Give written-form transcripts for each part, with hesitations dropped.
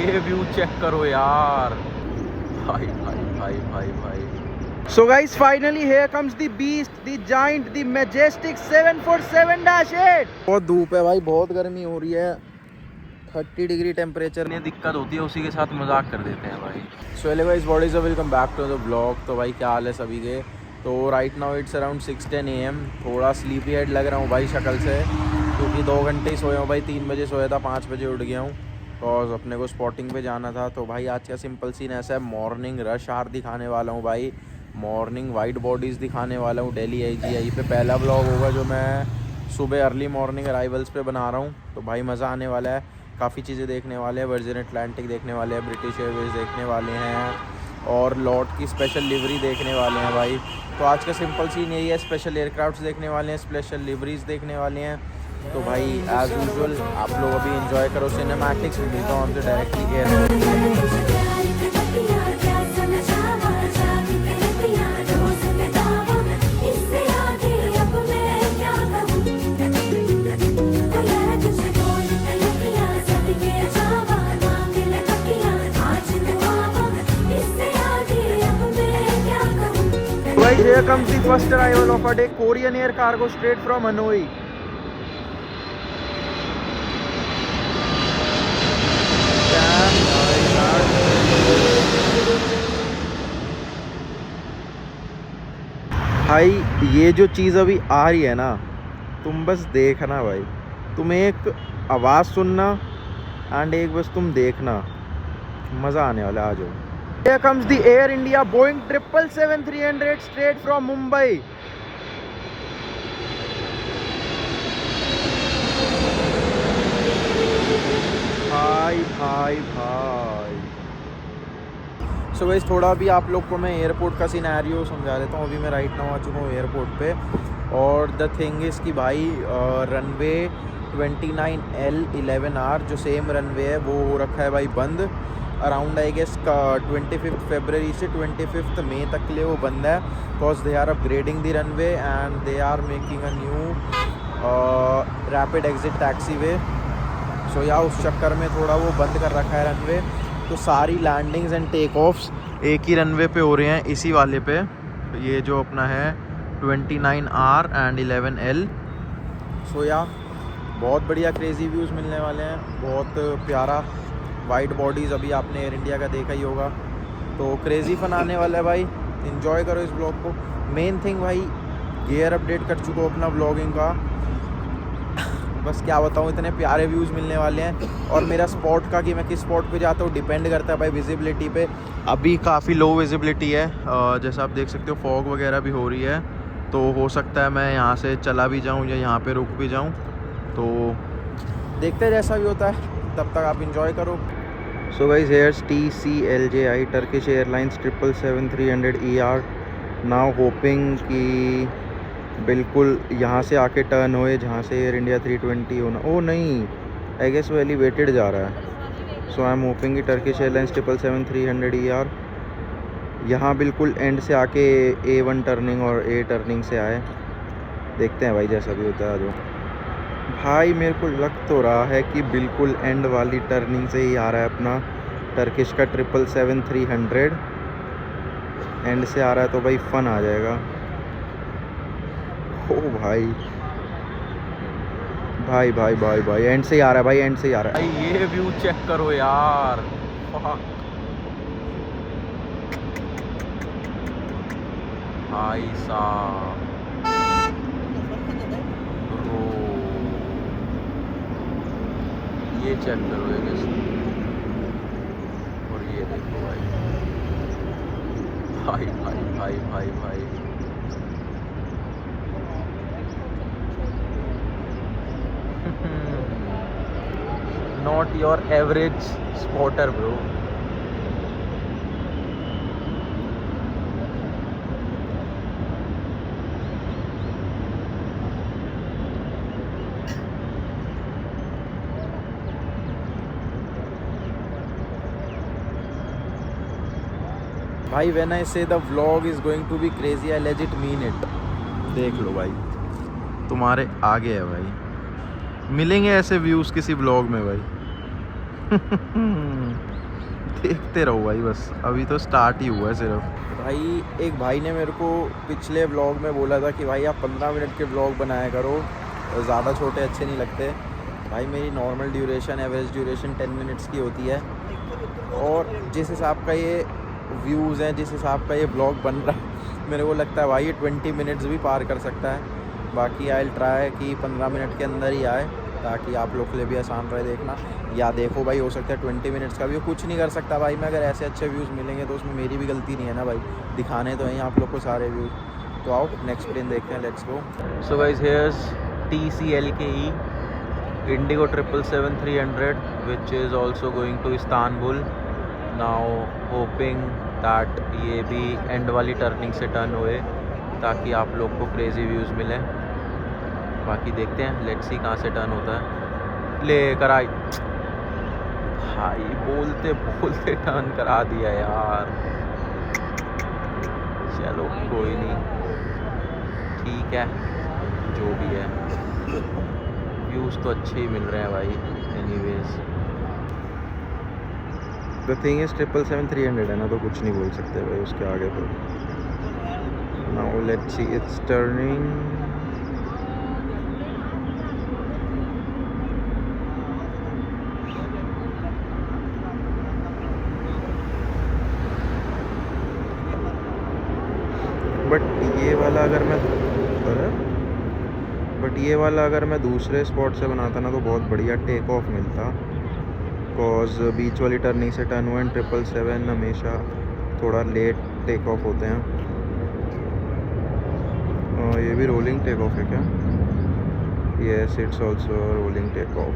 ये view check करो यार, भाई भाई भाई भाई भाई। So guys, finally here comes the beast, the giant, the majestic 747-8। बहुत धूप है भाई, बहुत गर्मी हो रही है, 30 डिग्री टेम्परेचर में दिक्कत होती है, उसी के साथ मजाक कर देते हैं भाई। So hello guys, what is welcome back to the blog. तो भाई क्या हाल है सभी के। तो right now it's around 6:10 AM। थोड़ा स्लीपी हेड लग रहा हूँ भाई शक्ल से, क्योंकि 2 घंटे ही सोया हूँ भाई। 3 बजे सोया था, 5 बजे उठ गया हूँ, बिकॉज अपने को स्पॉटिंग पे जाना था। तो भाई आज का सिंपल सीन ऐसा है, मॉर्निंग रश आवर दिखाने वाला हूँ भाई, मॉर्निंग वाइट बॉडीज़ दिखाने वाला हूँ। दिल्ली IGI पे पहला ब्लॉग होगा जो मैं सुबह अर्ली मॉर्निंग अराइवल्स पे बना रहा हूँ। तो भाई मज़ा आने वाला है, काफ़ी चीज़ें देखने वाले हैं। वर्जिन अटलांटिक देखने वाले हैं, ब्रिटिश एयरवेज देखने वाले हैं, और लॉट की स्पेशल लिवरी देखने वाले हैं भाई। तो आज का सिंपल सीन यही है, स्पेशल एयरक्राफ्ट्स देखने वाले हैं, स्पेशल लिवरीज देखने वाले हैं। तो भाई एज़ यूजुअल आप लोग अभी एंजॉय करो सिनेमैटिक्स, मिलता हूँ हमसे directly airport. Guys, here comes the first arrival of our day, Korean Air cargo straight from Hanoi. भाई ये जो चीज़ अभी आ रही है ना, तुम बस देखना भाई, तुम एक आवाज़ सुनना एंड एक बस तुम देखना, मज़ा आने वाला है। आ जाओ। Here comes the Air India Boeing 777-300 straight from Mumbai. भाई भाई भाई। सो गाइस, थोड़ा भी आप लोग को मैं एयरपोर्ट का सिनेरियो समझा देता हूँ। अभी मैं राइट नाउ आ चुका हूँ एयरपोर्ट पे, और द थिंग इज़ कि भाई रनवे 29L11R जो सेम रनवे है वो हो रखा है भाई बंद। अराउंड आई गेस 25 फरवरी से 25 मई तक के लिए वो बंद है, because they are upgrading the runway and they are making a new rapid exit taxiway. So या उस चक्कर में थोड़ा वो बंद कर रखा है रनवे। तो सारी लैंडिंग्स एंड टेक ऑफ्स एक ही रनवे पे हो रहे हैं, इसी वाले पे, ये जो अपना है 29R एंड 11L। सो या बहुत बढ़िया क्रेजी व्यूज़ मिलने वाले हैं, बहुत प्यारा वाइट बॉडीज़ अभी आपने एयर इंडिया का देखा ही होगा। तो क्रेज़ी फन आने वाला है भाई, इन्जॉय करो इस ब्लॉग को। मेन थिंग भाई, गियर अपडेट कर चुका हूँ अपना ब्लॉगिंग का, बस क्या बताऊँ, इतने प्यारे व्यूज़ मिलने वाले हैं। और मेरा स्पॉट का कि मैं किस स्पॉट पे जाता हूँ डिपेंड करता है भाई विजिबिलिटी पे। अभी काफ़ी लो विजिबिलिटी है, जैसा आप देख सकते हो फॉग वगैरह भी हो रही है, तो हो सकता है मैं यहाँ से चला भी जाऊँ या यहाँ पर रुक भी जाऊँ। तो देखते हैं जैसा भी होता है, तब तक आप इंजॉय करो। So guys, hairs TCLJI Turkish airlines 777-300ER। Now hopping कि बिल्कुल यहाँ से आके टर्न होए जहाँ से एयर इंडिया 320 होना। ओ नहीं, आई गेस वो एलिवेटेड जा रहा है। सो आई एम होपिंग कि टर्किश एयरलाइंस 777-300ER यहाँ बिल्कुल एंड से आके A1 टर्निंग और A टर्निंग से आए। देखते हैं भाई जैसा भी होता है। जो भाई मेरे को लग तो रहा है कि बिल्कुल एंड वाली टर्निंग से ही आ रहा है अपना टर्किश का 777-300, एंड से आ रहा है, तो भाई फन आ जाएगा। ओ भाई भाई भाई भाई भाई एंड से ही आ रहा है भाई, एंड से ही आ रहा है भाई। ये व्यू चेक करो यार, भाई साहब, ये चेक करो ये कैसे, और ये देखो भाई भाई भाई भाई भाई भाई। Not your average spotter bro. भाई when I say the vlog is going to be crazy, I legit mean it. देख लो भाई, तुम्हारे आगे है भाई, मिलेंगे ऐसे व्यूज़ किसी व्लॉग में भाई। देखते रहो भाई, बस अभी तो स्टार्ट ही हुआ है सिर्फ। भाई एक भाई ने मेरे को पिछले व्लॉग में बोला था कि भाई आप 15 मिनट के व्लॉग बनाया करो, ज़्यादा छोटे अच्छे नहीं लगते। भाई मेरी normal duration, average duration 10 minutes की होती है, और जिस हिसाब का ये व्यूज़ हैं, जिस हिसाब का ये ब्लॉग बन रहा है, मेरे को लगता है भाई ये 20 मिनट्स भी पार कर सकता है। बाकी आई विल ट्राई कि 15 मिनट के अंदर ही आए, ताकि आप लोग के लिए भी आसान रहे देखना। या देखो भाई, हो सकता है 20 मिनट्स का भी हो, कुछ नहीं कर सकता भाई मैं। अगर ऐसे अच्छे व्यूज़ मिलेंगे तो उसमें मेरी भी गलती नहीं है ना भाई, दिखाने तो हैं आप लोग को सारे व्यूज़। तो आओ नेक्स्ट प्लेन देखते हैं, let's go. So guys here's TCLKE Indigo 777-300 which is also going to Istanbul now, hoping that ये भी एंड वाली टर्निंग से टर्न हुए ताकि आप लोग को क्रेजी व्यूज़ मिलें। बाकी देखते हैं, लेट्स सी कहाँ से टर्न होता है। लेकर आई भाई, बोलते बोलते टर्न करा दिया यार। चलो कोई नहीं, ठीक है जो भी है, व्यूज़ तो अच्छे ही मिल रहे हैं भाई। एनीवेज द थिंग इज 777-300 है ना, तो कुछ नहीं बोल सकते भाई उसके आगे पर। Now let's see it's turning. But ये वाला अगर मैं दूसरे स्पॉट से बनाता ना तो बहुत बढ़िया टेक ऑफ मिलता, बिकॉज बीच वाली टर्निंग से टर्न हुआ, 777 हमेशा थोड़ा लेट टेक ऑफ होते हैं। ये भी रोलिंग टेक ऑफ है क्या? Yes, it's also rolling take off.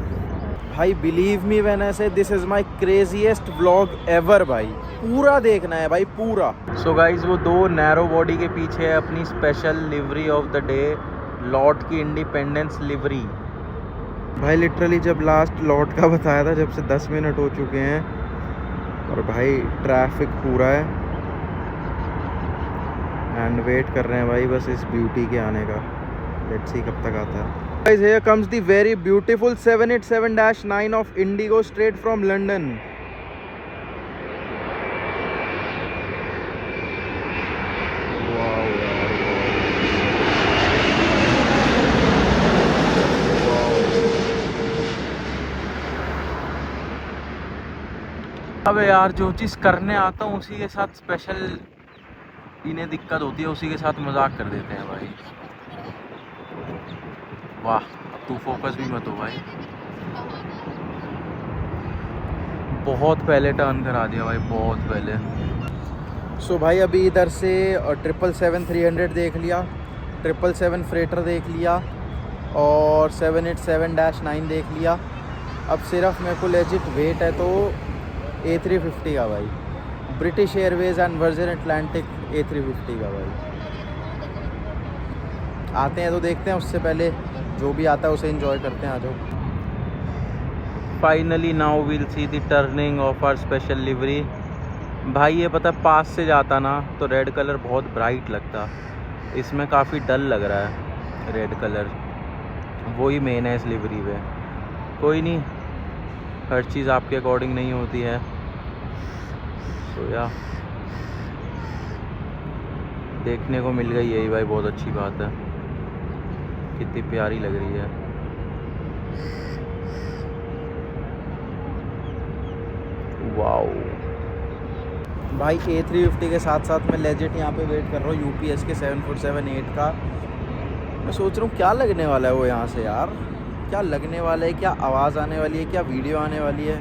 भाई believe me when I say this is my craziest vlog ever भाई, पूरा देखना है भाई पूरा। सो गाइज वो दो नैरो बॉडी के पीछे है अपनी special livery of the day, lot की इंडिपेंडेंस लिवरी। भाई लिटरली जब लास्ट लॉट का बताया था, जब से 10 मिनट हो चुके हैं और भाई ट्रैफिक पूरा है एंड वेट कर रहे हैं भाई बस इस ब्यूटी के आने का। लेट्स सी कब तक आता है। Guys, here comes the very beautiful 787-9 of Indigo straight from London. अबे यार, जो चीज़ करने आता हूँ उसी के साथ स्पेशल इन्हें दिक्कत होती है, उसी के साथ मजाक कर देते हैं भाई। वाह, अब तू फोकस भी मत हो भाई, बहुत पहले टर्न करा दिया भाई, बहुत पहले। सो भाई अभी इधर से 777-300 देख लिया, 777 फ्रेटर देख लिया और 787-9 देख लिया। अब सिर्फ मेरे को लेजिट वेट है तो A350 का भाई, British Airways and virgin Atlantic A350 का भाई। आते हैं तो देखते हैं, उससे पहले जो भी आता है उसे एंजॉय करते हैं। आ जाओ। Finally now we'll see the turning of our special livery. भाई ये पता, पास से जाता ना तो रेड कलर बहुत ब्राइट लगता, इसमें काफ़ी डल लग रहा है रेड कलर, वही मेन है इस लिवरी पे। कोई नहीं, हर चीज़ आपके अकॉर्डिंग नहीं होती है। तो या देखने को मिल गई यही भाई, बहुत अच्छी बात है, कितनी प्यारी लग रही है। वाओ भाई, A350 के साथ साथ मैं लेजिट यहाँ पे वेट कर रहा हूँ UPS के 747-8 का। मैं सोच रहा हूँ क्या लगने वाला है वो यहाँ से यार, क्या लगने वाला है, क्या आवाज़ आने वाली है, क्या वीडियो आने वाली है,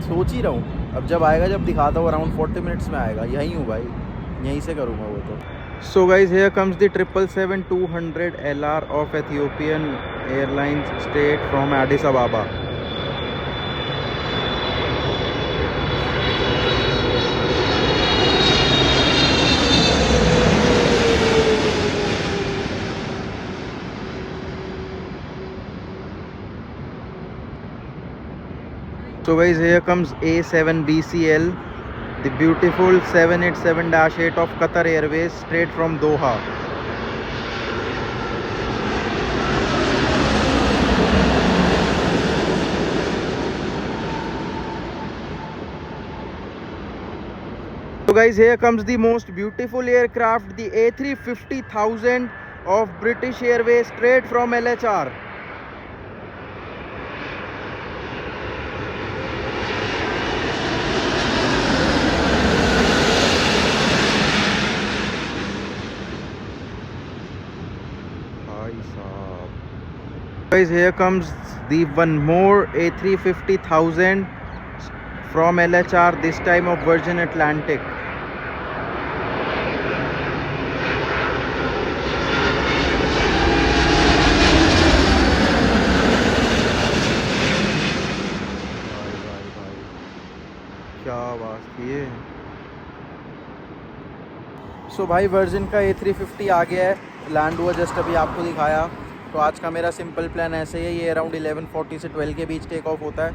सोच ही रहा हूँ। अब जब आएगा, जब दिखाता हूँ अराउंड 40 मिनट्स में आएगा। यहीं हूँ भाई, यहीं से करूँगा वो तो। So guys, here comes the 777-200 LR of Ethiopian Airlines straight from Addis Ababa. So guys, here comes A7BCL, the beautiful 787-8 of Qatar Airways straight from Doha. So guys, here comes the most beautiful aircraft, the A350,000 of British Airways, straight from LHR. Guys, here comes the one more A350,000 from LHR, this time of Virgin Atlantic. क्या बात थी ये। सो भाई virgin का A350 आ गया है, land हुआ just अभी आपको दिखाया। तो आज का मेरा सिंपल प्लान ऐसे ही है, ये अराउंड 11:40 से 12 के बीच टेक ऑफ होता है,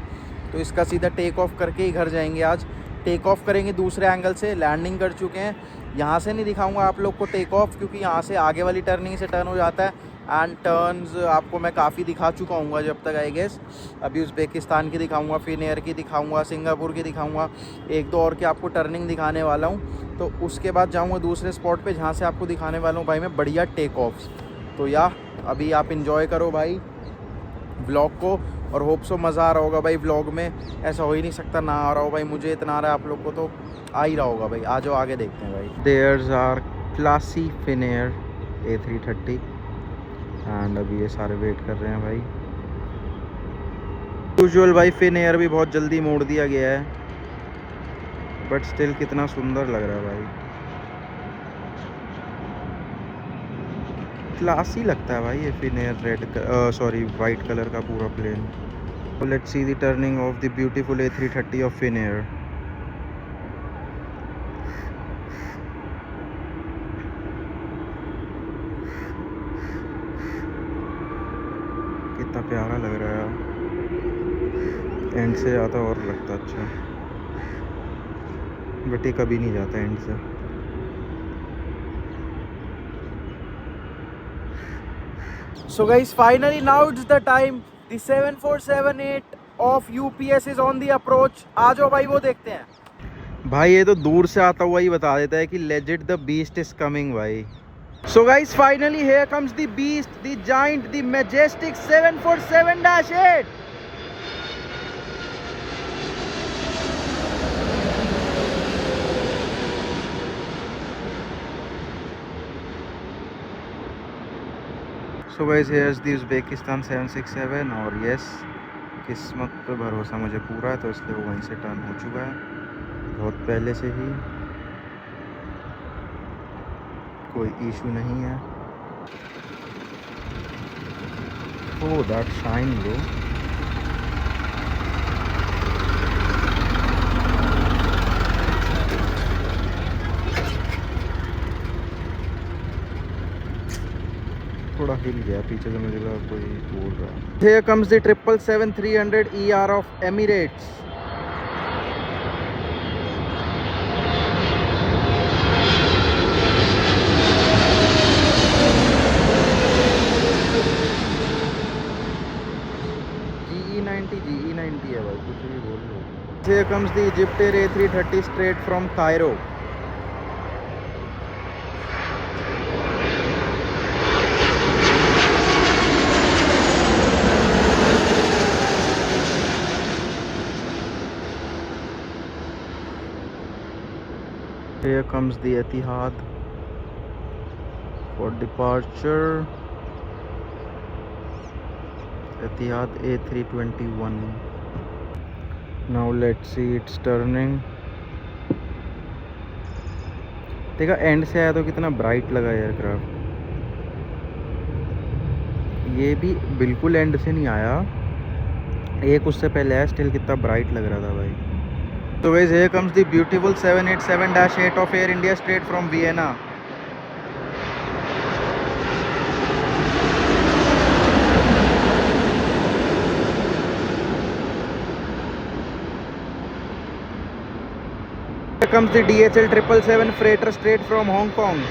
तो इसका सीधा टेक ऑफ करके ही घर जाएंगे। आज टेक ऑफ करेंगे दूसरे एंगल से, लैंडिंग कर चुके हैं। यहाँ से नहीं दिखाऊंगा आप लोग को टेक ऑफ, क्योंकि यहाँ से आगे वाली टर्निंग से टर्न हो जाता है, एंड टर्न्स आपको मैं काफ़ी दिखा चुका हूँ जब तक आई गेस। अभी उज़्बेकिस्तान की दिखाऊंगा, फिनएयर की दिखाऊंगा, सिंगापुर की दिखाऊंगा, एक दो और की आपको टर्निंग दिखाने वाला हूँ। तो उसके बाद जाऊँगा दूसरे स्पॉट पे जहाँ से आपको दिखाने वाला हूँ भाई मैं बढ़िया टेक ऑफ्स। तो अभी आप इन्जॉय करो भाई व्लॉग को, और होप सो मज़ा आ रहा होगा भाई व्लॉग में। ऐसा हो ही नहीं सकता ना आ रहा हो भाई, मुझे इतना आ रहा है आप लोग को तो आ ही रहा होगा भाई। आ जाओ आगे देखते हैं भाई। There's are classy Finnair A330 and अभी ये सारे वेट कर रहे हैं भाई। यूजुअल भाई फिनएयर भी बहुत जल्दी मोड़ दिया गया है, बट स्टिल कितना सुंदर लग रहा है भाई, क्लासी लगता है भाई ये फिनएयर वाइट कलर का पूरा प्लेन। Let's see the turning of the beautiful A330 of Finnair. कितना प्यारा लग रहा है, एंड से जाता और लगता अच्छा, बट ये कभी नहीं जाता एंड से। So guys, finally now it's the time. The 7478 of UPS is on the approach. आ जाओ भाई वो देखते हैं। भाई ये तो दूर से आता हुआ ही बता देता है कि legit the beast is coming भाई। So guys, finally here comes the beast, the giant, the majestic 747-8. So guys, here's the Uzbekistan 767, और यस किस्मत पे भरोसा मुझे पूरा है, तो इसलिए वो वहीं से टर्न हो चुका है बहुत पहले से ही, कोई इशू नहीं है। Oh that shine bro. थोड़ा हिल गया पीछे से, मुझे लगा कोई बोल रहा है। Here comes the 777-300 ER of Emirates. GE90 है भाई, कुछ भी बोल लो। Here comes the Egyptair A330 straight from Cairo. Here comes the Etihad for departure. Etihad A321. Now let's see its turning. देखा एंड से आया तो कितना ब्राइट लगा एयरक्राफ्ट। ये भी बिल्कुल एंड से नहीं आया, एक उससे पहले आया, स्टिल कितना ब्राइट लग रहा था भाई। So guys, here comes the beautiful 787-8 of Air India straight from Vienna. Here comes the DHL 777 freighter straight from Hong Kong.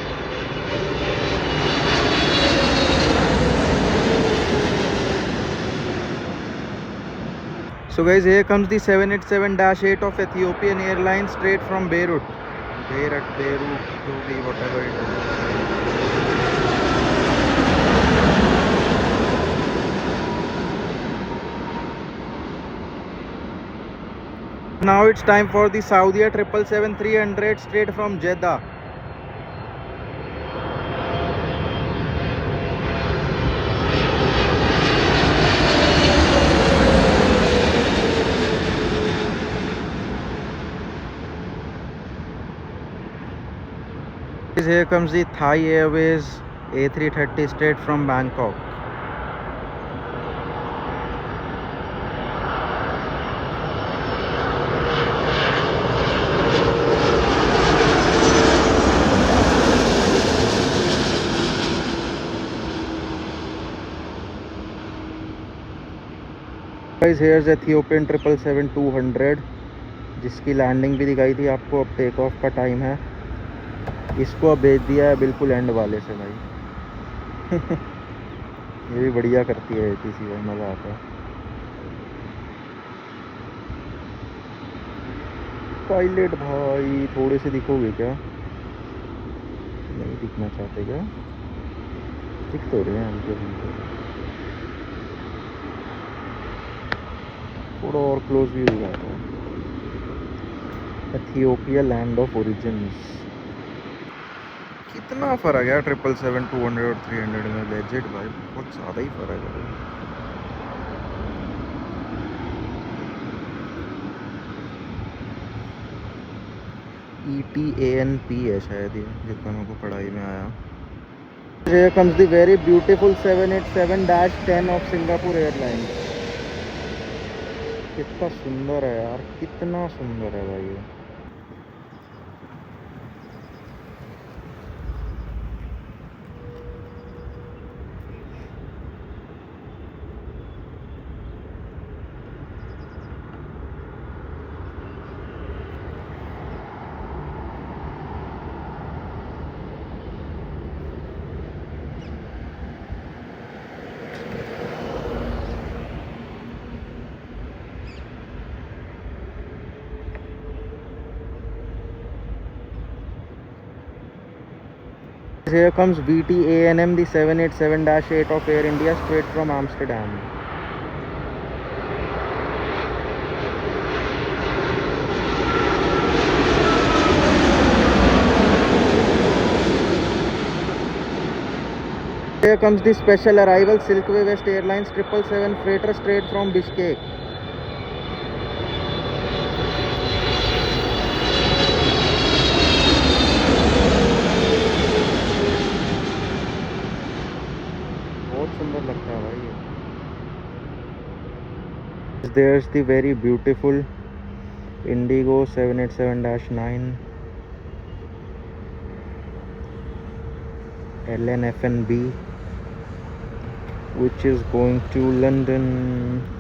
So guys, here comes the 787-8 of Ethiopian Airlines straight from Beirut. Beirut Beirut जो भी whatever it is. Now it's time for the Saudia 777-300 straight from Jeddah. Here comes the Thai Airways A330 straight from Bangkok. Guys, here's Ethiopian 777-200 जिसकी landing भी दिखाई थी आपको. अब take off का time है. इसको अब भेज दिया है बिल्कुल एंड वाले से भाई. ये भी बढ़िया करती है ATC भाई, मज़ा आता है. पायलट भाई थोड़े से दिखोगे क्या? नहीं दिखना चाहते क्या? दिख तो रहे हैं हमको. थोड़ा और क्लोज भी हो जाता है. Ethiopia land of origins. कितना फ़र्क है 777-200 और 300 में? लेजिट भाई बहुत ज़्यादा ही फ़र्क है. ETANP है शायद ये, जितना मेरे को पढ़ाई में आया. Here comes the very beautiful 787-10 of Singapore Airlines. कितना सुंदर है यार, कितना सुंदर है भाई ये. Here comes VTANM, the 787-8 of Air India straight from Amsterdam. Here comes the special arrival Silkway West Airlines 777 freighter straight from Bishkek. सुंदर लगता है भाई ये. There's the very beautiful Indigo 787-9 LNFNB which is going to London.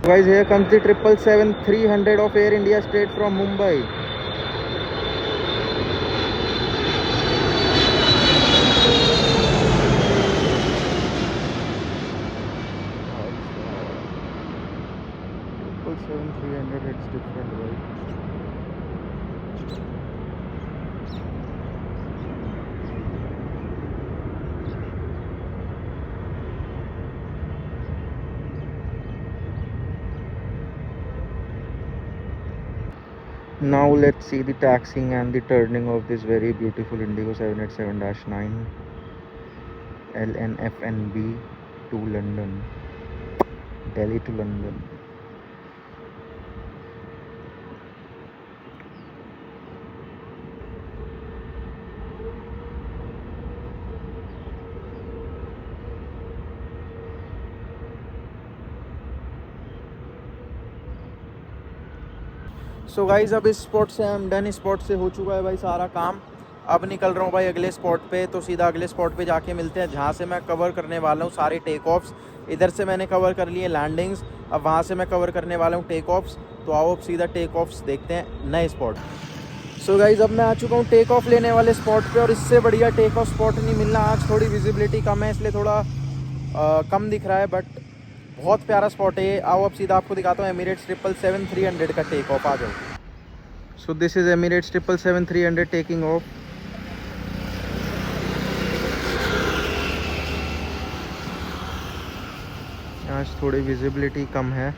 Guys, here comes the 777-300 of Air India straight from Mumbai. It's different, right? Now let's see the taxiing and the turning of this very beautiful Indigo 787-9 LNFNB to London, Delhi to London. So guys अब इस spot से हम done. Spot से हो चुका है भाई सारा काम. अब निकल रहा हूँ भाई अगले स्पॉट पे. तो सीधा अगले स्पॉट पे जाके मिलते हैं जहाँ से मैं कवर करने वाला हूँ सारे टेक ऑफ्स. इधर से मैंने कवर कर लिए लैंडिंग्स, अब वहाँ से मैं कवर करने वाला हूँ टेक ऑफ्स. तो आओ अब सीधा टेक ऑफ्स देखते हैं नए स्पॉट. सो गाइज अब मैं आ चुका हूँ टेक ऑफ लेने वाले स्पॉट पे और इससे बढ़िया टेक ऑफ स्पॉट नहीं मिलना. आज थोड़ी विजिबिलिटी कम है इसलिए थोड़ा कम दिख रहा है, बट बहुत प्यारा स्पॉट है ये. आओ अब सीधा आपको दिखाता हूँ एमिरेट्स 777-300 का टेक ऑफ. आ जाओ. So this is Emirates 777-300 taking off. आज थोड़ी विजिबिलिटी कम है.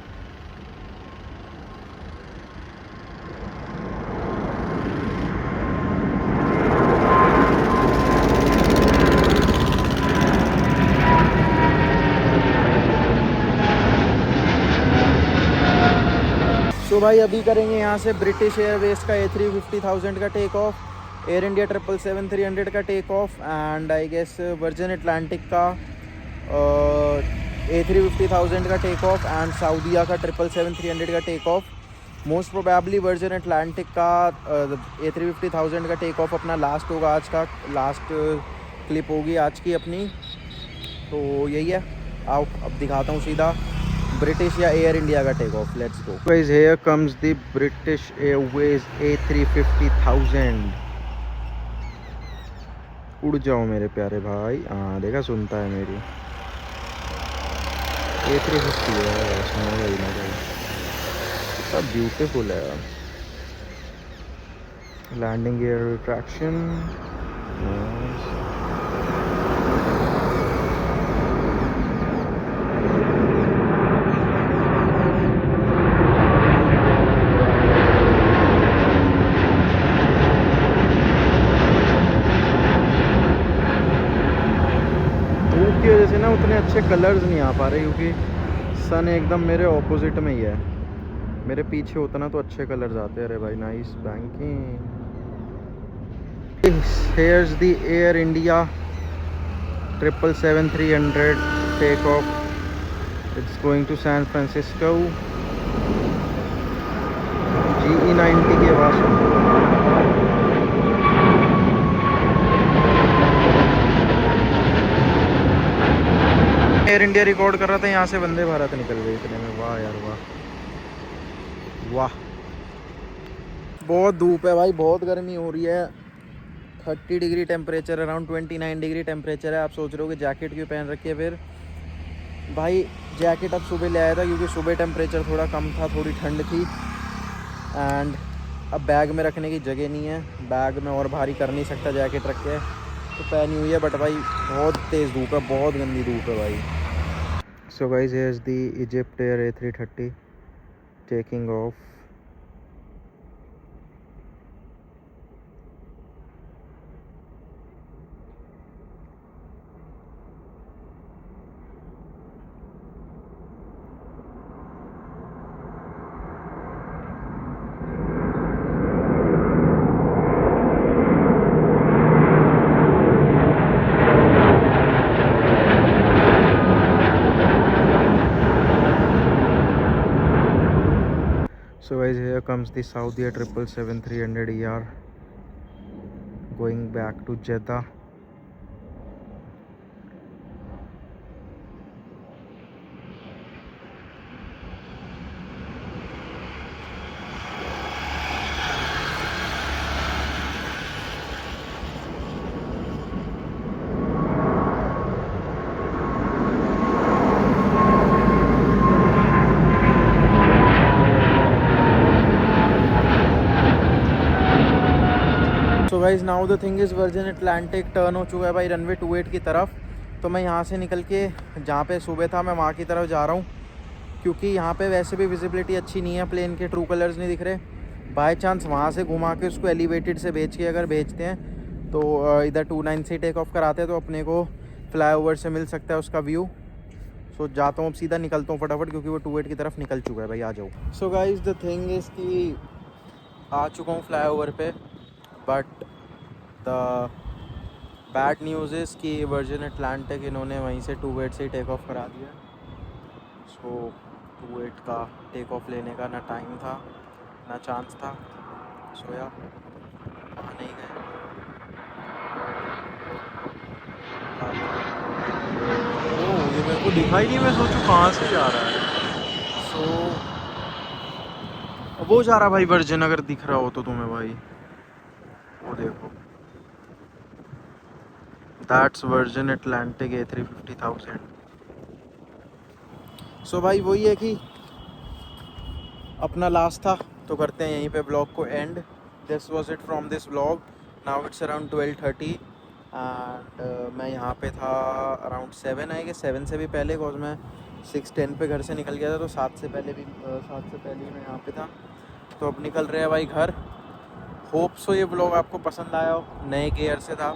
तो भाई अभी करेंगे यहाँ से ब्रिटिश एयरवेज का A350,000 का टेक ऑफ, एयर इंडिया 777-300 का take off, and I guess Virgin Atlantic का A350,000 का टेक ऑफ, एंड सऊदीया का 777-300 का take off. Most probably Virgin Atlantic का A350,000 का टेक ऑफ अपना लास्ट होगा, आज का लास्ट क्लिप होगी आज की अपनी. तो यही है, आओ अब दिखाता हूँ सीधा ब्रिटिश या एयर इंडिया का take off. Let's go guys. Here comes the British Airways A350,000. उड़ जाओ मेरे प्यारे भाई. हाँ देखा, सुनता है मेरी. A350 है, सुनो भाई ना भाई, कितना ब्यूटीफुल है यार. Landing gear retraction. की वजह से ना उतने अच्छे कलर्स नहीं आ पा रहे, क्योंकि सन एकदम मेरे ऑपोजिट में ही है. मेरे पीछे होता तो अच्छे कलर्स आते. अरे भाई nice banking. Here's the Air India 777-300 take off. It's going to San Francisco. GE90 की आवाज़ सुनो. एयर इंडिया रिकॉर्ड कर रहा था, यहाँ से वंदे भारत निकल गई इतने में. वाह यार वाह वाह. बहुत धूप है भाई, बहुत गर्मी हो रही है. 30 degree temperature, around 29 degree temperature है. आप सोच रहे हो कि जैकेट क्यों पहन रखी है. फिर भाई जैकेट अब सुबह ले आया था, क्योंकि सुबह टेम्परेचर थोड़ा कम था, थोड़ी ठंड थी. एंड अब बैग में रखने की जगह नहीं है, बैग में और भारी कर नहीं सकता जैकेट रख के, तो पहनी हुई है. बट भाई बहुत तेज़ धूप है, बहुत गंदी धूप है भाई. So guys, here's the Egypt Air A330 taking off. So guys, here comes the Saudia 777-300ER going back to Jeddah. So guys now the thing is virgin Atlantic turn हो चुका है भाई रनवे 28 की तरफ. तो मैं यहाँ से निकल के जहाँ पे सुबह था मैं वहाँ की तरफ जा रहा हूँ, क्योंकि यहाँ पे वैसे भी विजिबिलिटी अच्छी नहीं है, प्लेन के ट्रू कलर्स नहीं दिख रहे. बाय चांस वहाँ से घुमा के उसको एलिवेटेड से भेज के अगर भेजते हैं तो इधर 29 से टेक ऑफ कराते हैं, तो अपने को फ्लाईओवर से मिल सकता है उसका व्यू. सो जाता हूँ अब, सीधा निकलता हूँ फटाफट, क्योंकि वो 28 की तरफ निकल चुका है भाई. आ जाओ. So guys the thing is कि आ चुका हूँ फ्लाईओवर पे, but the bad news is कि वर्जिन अटलांटिक इन्होंने वहीं से 28 से ही टेक ऑफ करा दिया. सो 28 का टेक ऑफ लेने का ना टाइम था ना चांस था. सोया वहाँ नहीं गए. ओह ये मेरे को दिखाई नहीं, मैं सोचूं कहाँ से जा रहा है. सो वो जा रहा भाई वर्जिन, अगर दिख रहा हो तो तुम्हें भाई, वो देखो, दैट्स वर्जिन अटलांटिक A350,000. सो भाई वही है कि अपना लास्ट था, तो करते हैं यहीं पे ब्लॉग को and. This was it from this blog. Now it's around 12:30 and मैं यहाँ पे था अराउंड 7 आएगा, 7 से भी पहले, बिकॉज मैं 6:10 पे घर से निकल गया था, तो 7 से पहले ही मैं यहाँ पे था। तो अब निकल रहे हैं भाई घर। होप सो ये ब्लॉग आपको पसंद आया हो। नए गियर से था,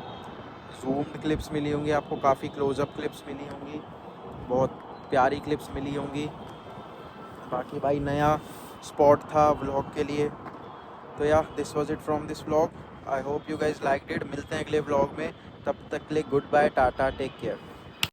जूम्ड क्लिप्स मिली होंगी आपको, काफ़ी क्लोजअप क्लिप्स मिली होंगी, बहुत प्यारी क्लिप्स मिली होंगी। बाकी भाई नया स्पॉट था व्लॉग के लिए। तो या this was it from this vlog. I hope you guys liked it. मिलते हैं अगले व्लॉग में, तब तक के लिए गुड बाय, टाटा, टेक केयर।